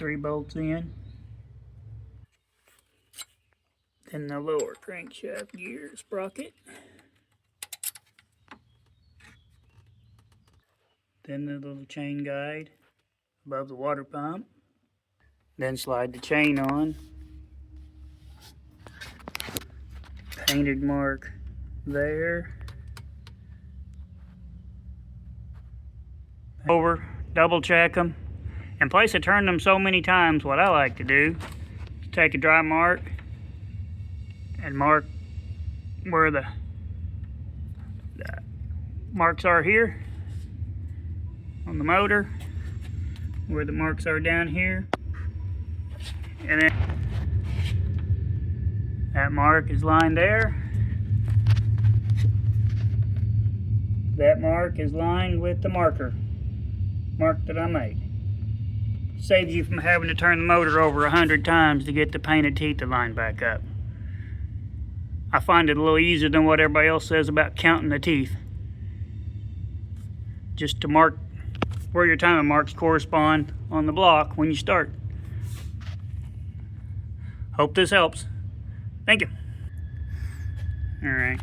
3 bolts in. Then the lower crankshaft gear sprocket. Then the little chain guide above the water pump. Then slide the chain on. Painted mark there. Over, double check them. In place of turning them so many times, what I like to do is take a dry mark and mark where the marks are here on the motor, where the marks are down here, and then that mark is lined there. That mark is lined with the mark that I made. Saves you from having to turn the motor over 100 times to get the painted teeth to line back up. I find it a little easier than what everybody else says about counting the teeth. Just to mark where your timing marks correspond on the block when you start. Hope this helps. Thank you. All right.